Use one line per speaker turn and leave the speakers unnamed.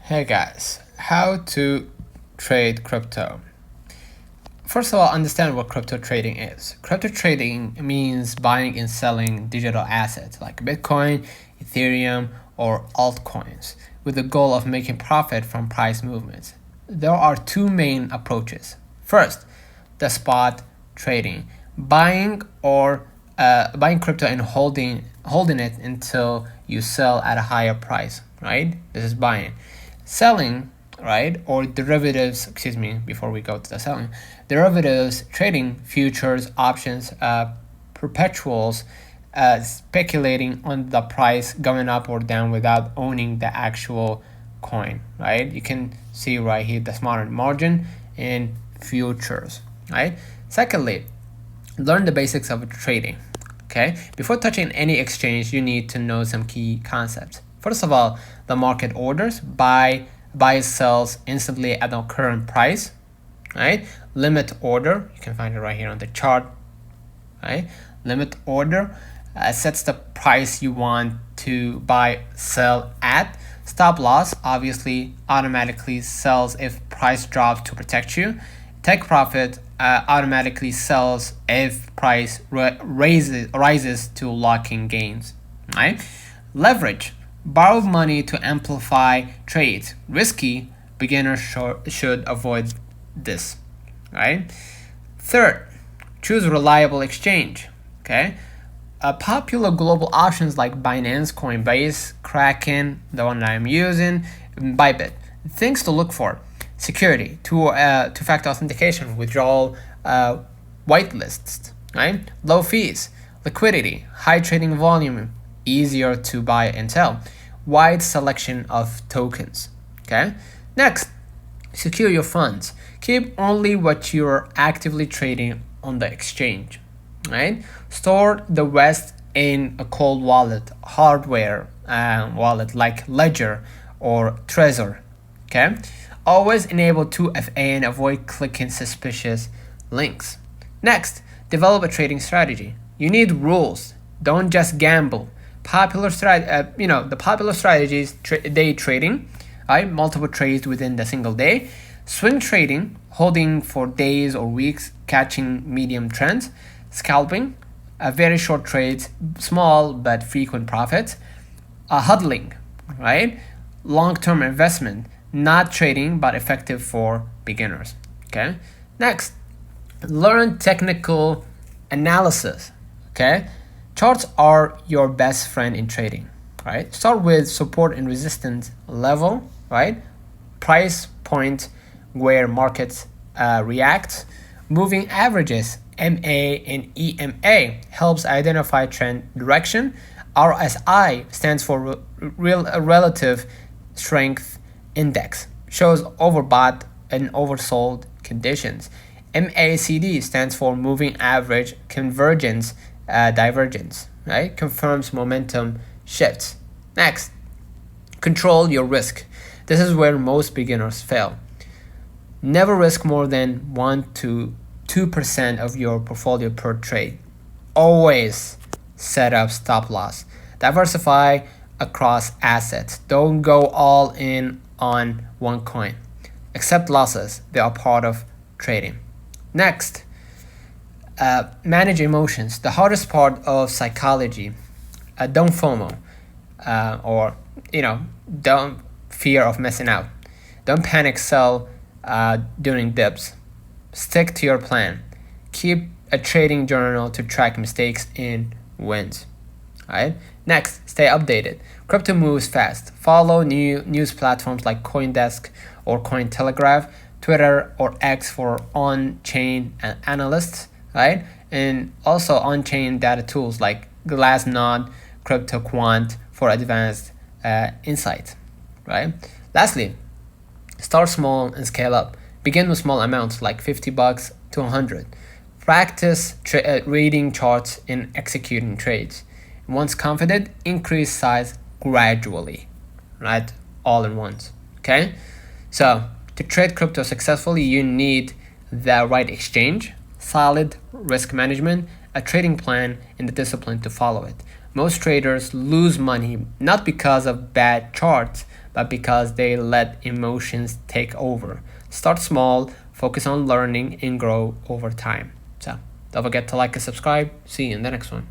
Hey guys, how to trade crypto? First of all, understand what crypto trading is. Crypto trading means buying and selling digital assets like Bitcoin, Ethereum, or altcoins with the goal of making profit from price movements. There are two main approaches. First, the spot trading, buying crypto and holding it until you sell at a higher price, right? This is buying. Selling, right, or derivatives, before we go to the selling, derivatives trading, futures, options, perpetuals, speculating on the price going up or down without owning the actual coin, right? You can see right here the smart margin in futures, right? Secondly, learn the basics of trading. Okay, before touching any exchange, you need to know some key concepts. First of all, the market orders, buy sells instantly at the current price, right? Limit order, you can find it right here on the chart, right? Limit order sets the price you want to buy, sell at. Stop loss obviously automatically sells if price drops to protect you. Take profit automatically sells if price rises to lock in gains, right? Leverage, borrow money to amplify trades. Risky, beginners should avoid this, right? Third, choose reliable exchange, okay? Popular global options like Binance, Coinbase, Kraken, the one that I'm using, Bybit. Things to look for: security, two-factor authentication, withdrawal whitelists, right? Low fees, liquidity, high trading volume, easier to buy and sell, wide selection of tokens. Okay. Next, secure your funds. Keep only what you're actively trading on the exchange. Right. Store the rest in a cold wallet, hardware wallet like Ledger or Trezor. Okay. Always enable 2FA and avoid clicking suspicious links. Next, develop a trading strategy. You need rules. Don't just gamble. The popular strategies: day trading, right? Multiple trades within the single day. Swing trading, holding for days or weeks, catching medium trends. Scalping, very short trades, small but frequent profits. Huddling, right? Long-term investment, not trading but effective for beginners. Okay. Next, learn technical analysis. Okay. Charts are your best friend in trading, right? Start with support and resistance level, right? Price point where markets react. Moving averages, MA and EMA, helps identify trend direction. RSI stands for relative strength index, shows overbought and oversold conditions. MACD stands for moving average convergence divergence, right? Confirms momentum shifts. Next, control your risk. This is where most beginners fail. Never risk more than 1 to 2% of your portfolio per trade. Always set up stop loss. Diversify across assets. Don't go all in on one coin. Accept losses. They are part of trading. Next, manage emotions. The hardest part of psychology. Don't FOMO, or don't fear of missing out. Don't panic sell during dips. Stick to your plan. Keep a trading journal to track mistakes and wins. Alright. Next, stay updated. Crypto moves fast. Follow news platforms like CoinDesk or Cointelegraph, Twitter or X for on-chain analysts, right? And also on-chain data tools like Glassnode, CryptoQuant for advanced insight, right? Lastly, start small and scale up. Begin with small amounts like $50 to 100. Practice reading charts and executing trades. Once confident, increase size gradually, right? All in once, okay? So to trade crypto successfully, you need the right exchange, solid risk management, a trading plan, and the discipline to follow it. Most traders lose money not because of bad charts, but because they let emotions take over. Start small, focus on learning, and grow over time. So don't forget to like and subscribe. See you in the next one.